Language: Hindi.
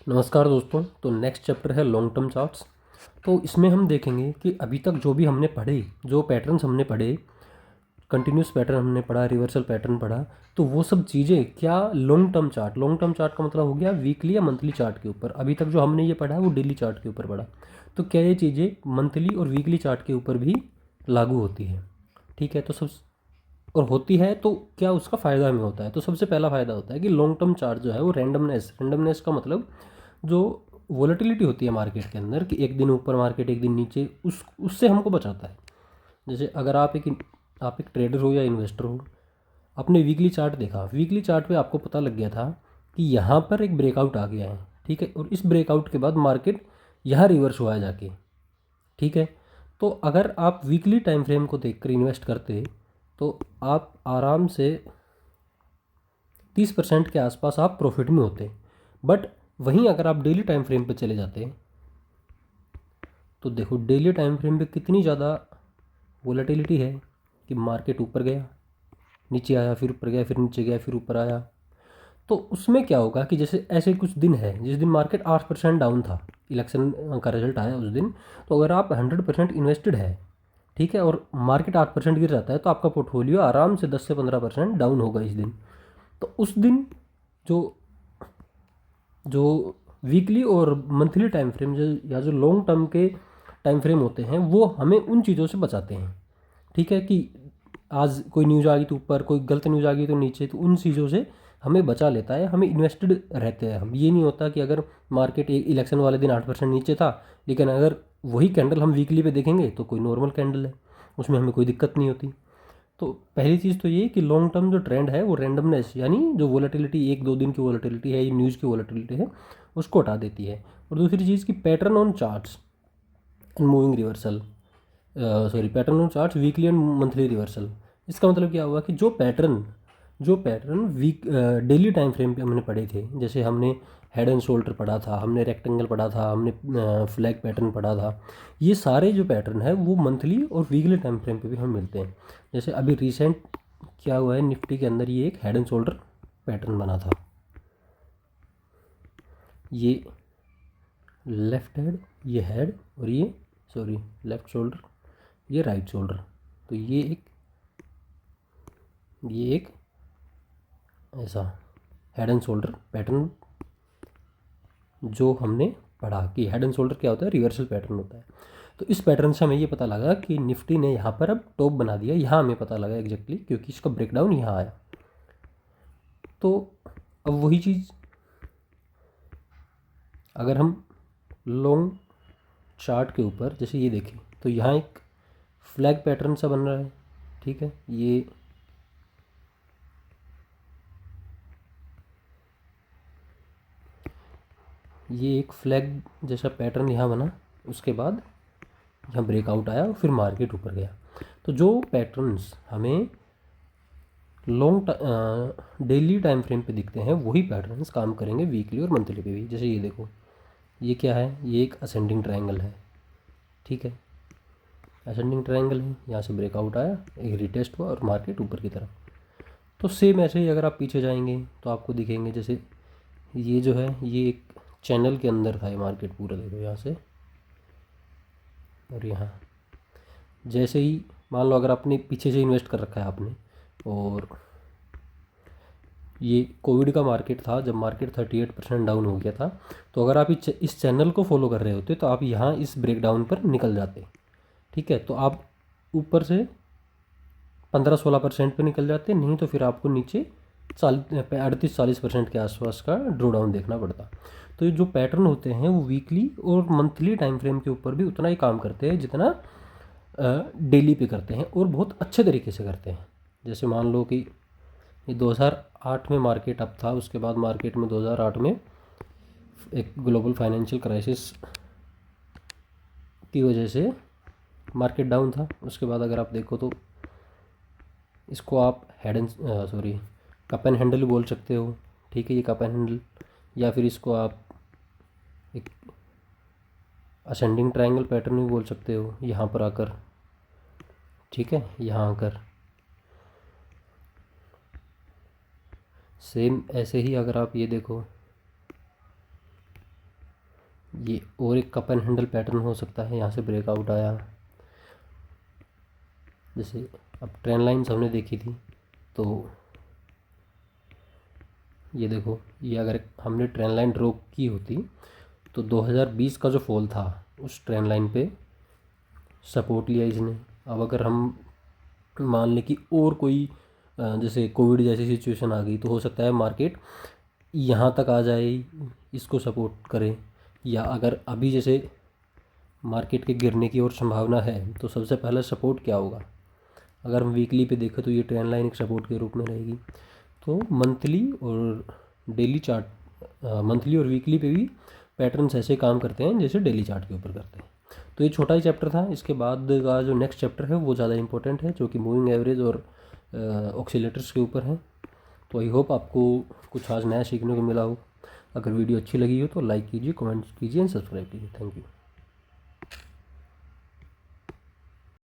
नमस्कार दोस्तों। तो नेक्स्ट चैप्टर है लॉन्ग टर्म चार्ट्स। तो इसमें हम देखेंगे कि अभी तक जो भी हमने पढ़े, जो पैटर्न्स हमने पढ़े, कंटिन्यूस पैटर्न हमने पढ़ा, रिवर्सल पैटर्न पढ़ा, तो वो सब चीज़ें क्या लॉन्ग टर्म चार्ट का मतलब हो गया वीकली या मंथली चार्ट के ऊपर। अभी तक जो हमने ये पढ़ा है वो डेली चार्ट के ऊपर पढ़ा, तो क्या ये चीज़ें मंथली और वीकली चार्ट के ऊपर भी लागू होती है। ठीक है, तो सब और होती है तो क्या उसका फ़ायदा हमें होता है। तो सबसे पहला फ़ायदा होता है कि लॉन्ग टर्म चार्ट जो है वो रेंडमनेस का मतलब जो वोलेटिलिटी होती है मार्केट के अंदर कि एक दिन ऊपर मार्केट एक दिन नीचे, उससे हमको बचाता है। जैसे अगर आप एक ट्रेडर हो या इन्वेस्टर हो, आपने वीकली चार्ट देखा, वीकली चार्ट पे आपको पता लग गया था कि यहाँ पर एक ब्रेकआउट आ गया है। ठीक है, और इस ब्रेकआउट के बाद मार्केट यहाँ रिवर्स हुआ है जाके। ठीक है, तो अगर आप वीकली टाइम फ्रेम को देखकर इन्वेस्ट करते तो आप आराम से 30% के आसपास आप प्रॉफिट में होते। बट वहीं अगर आप डेली टाइम फ्रेम पे चले जाते तो देखो डेली टाइम फ्रेम पे कितनी ज़्यादा वोलेटिलिटी है कि मार्केट ऊपर गया, नीचे आया, फिर ऊपर गया, फिर नीचे गया, फिर ऊपर आया। तो उसमें क्या होगा कि जैसे ऐसे कुछ दिन है जिस दिन मार्केट 8% डाउन था, इलेक्शन का रिजल्ट आया उस दिन, तो अगर आप 100% इन्वेस्टेड है, ठीक है, और मार्केट 8% गिर जाता है तो आपका पोर्टफोलियो आराम से 10 से 15% डाउन होगा इस दिन। तो उस दिन जो जो वीकली और मंथली टाइम फ्रेम जो या जो लॉन्ग टर्म के टाइम फ्रेम होते हैं वो हमें उन चीज़ों से बचाते हैं। ठीक है, कि आज कोई न्यूज़ आ गई तो ऊपर, कोई गलत न्यूज़ आ गई तो नीचे, तो उन चीज़ों से हमें बचा लेता है, हमें इन्वेस्टेड रहते हैं हम। ये नहीं होता कि अगर मार्केट इलेक्शन वाले दिन 8% नीचे था, लेकिन अगर वही कैंडल हम वीकली पे देखेंगे तो कोई नॉर्मल कैंडल है, उसमें हमें कोई दिक्कत नहीं होती। तो पहली चीज़ तो ये कि लॉन्ग टर्म जो ट्रेंड है वो रेंडमनेस यानी जो वोलेटिलिटी एक दो दिन की वोलेटिलिटी है, ये न्यूज़ की वोलेटिलिटी है, उसको हटा देती है। और दूसरी चीज़ की pattern on charts and moving reversal, sorry pattern on charts weekly and monthly reversal. इसका मतलब क्या हुआ कि जो pattern week daily time frame पे हमने पढ़े थे, जैसे हमने हेड एंड शोल्डर पढ़ा था, हमने रेक्टेंगल पढ़ा था, हमने फ्लैग पैटर्न पढ़ा था, ये सारे जो पैटर्न है वो मंथली और वीकली टाइम फ्रेम पे भी हमें मिलते हैं। जैसे अभी रिसेंट क्या हुआ है निफ्टी के अंदर, ये एक हेड एंड शोल्डर पैटर्न बना था, ये लेफ्ट हेड, ये हेड, और ये सॉरी लेफ्ट शोल्डर, ये राइट शोल्डर। तो ये एक ऐसा हेड एंड शोल्डर पैटर्न जो हमने पढ़ा कि हेड एंड शोल्डर क्या होता है, रिवर्सल पैटर्न होता है। तो इस पैटर्न से हमें ये पता लगा कि निफ्टी ने यहाँ पर अब टॉप बना दिया, यहाँ हमें पता लगा एग्जैक्टली क्योंकि इसका ब्रेकडाउन यहाँ आया। तो अब वही चीज़ अगर हम लॉन्ग चार्ट के ऊपर जैसे ये देखें तो यहाँ एक फ्लैग पैटर्न सा बन रहा है। ठीक है, ये एक फ्लैग जैसा पैटर्न यहाँ बना, उसके बाद यहाँ ब्रेकआउट आया और फिर मार्केट ऊपर गया। तो जो पैटर्न्स हमें डेली टाइम फ्रेम पे दिखते हैं वही पैटर्न्स काम करेंगे वीकली और मंथली पे भी। जैसे ये देखो, ये क्या है, ये एक असेंडिंग ट्रायंगल है। ठीक है, असेंडिंग ट्रायंगल है, यहाँ से ब्रेकआउट आया, एक रिटेस्ट हुआ और मार्केट ऊपर की तरफ। तो सेम ऐसे ही अगर आप पीछे जाएंगे तो आपको दिखेंगे जैसे ये जो है ये एक चैनल के अंदर था, ये मार्केट पूरा देखो यहाँ से और यहाँ। जैसे ही मान लो अगर आपने पीछे से इन्वेस्ट कर रखा है आपने, और ये कोविड का मार्केट था जब मार्केट 38% डाउन हो गया था, तो अगर आप इस चैनल को फॉलो कर रहे होते तो आप यहाँ इस ब्रेकडाउन पर निकल जाते। ठीक है, तो आप ऊपर से 15-16% पे निकल जाते, नहीं तो फिर आपको नीचे 38-40% के आसपास का ड्रॉ डाउन देखना पड़ता। तो ये जो पैटर्न होते हैं वो वीकली और मंथली टाइम फ्रेम के ऊपर भी उतना ही काम करते हैं जितना डेली पे करते हैं, और बहुत अच्छे तरीके से करते हैं। जैसे मान लो कि ये 2008 में मार्केट अप था, उसके बाद मार्केट में 2008 में एक ग्लोबल फाइनेंशियल क्राइसिस की वजह से मार्केट डाउन था। उसके बाद अगर आप देखो तो इसको आप head and sorry cup and handle बोल सकते हो। ठीक है, ये कप एंड हैंडल, या फिर इसको आप एक असेंडिंग ट्रायंगल पैटर्न भी बोल सकते हो यहाँ पर आकर। ठीक है, यहाँ आकर सेम ऐसे ही अगर आप ये देखो, ये और एक कप एंड हैंडल पैटर्न हो सकता है, यहाँ से ब्रेकआउट आया। जैसे अब ट्रेंड लाइन्स हमने देखी थी, तो ये देखो, ये अगर हमने ट्रेंड लाइन ड्रॉ की होती तो 2020 का जो फॉल था उस ट्रेंड लाइन पे सपोर्ट लिया इसने। अब अगर हम मान लें कि और कोई जैसे कोविड जैसी सिचुएशन आ गई, तो हो सकता है मार्केट यहाँ तक आ जाए, इसको सपोर्ट करे। या अगर अभी जैसे मार्केट के गिरने की और संभावना है, तो सबसे पहला सपोर्ट क्या होगा? अगर हम वीकली पे देखें तो ये ट्रेंड लाइन एक सपोर्ट के रूप में रहेगी। तो मंथली और डेली चार्ट, मंथली और वीकली पे भी पैटर्न्स ऐसे काम करते हैं जैसे डेली चार्ट के ऊपर करते हैं। तो ये छोटा ही चैप्टर था। इसके बाद का जो नेक्स्ट चैप्टर है वो ज़्यादा इंपॉर्टेंट है, जो कि मूविंग एवरेज और ऑक्सीलेटर्स के ऊपर है। तो आई होप आपको कुछ आज नया सीखने को मिला हो। अगर वीडियो अच्छी लगी हो तो लाइक कीजिए, कमेंट कीजिए एंड सब्सक्राइब कीजिए। Thank you.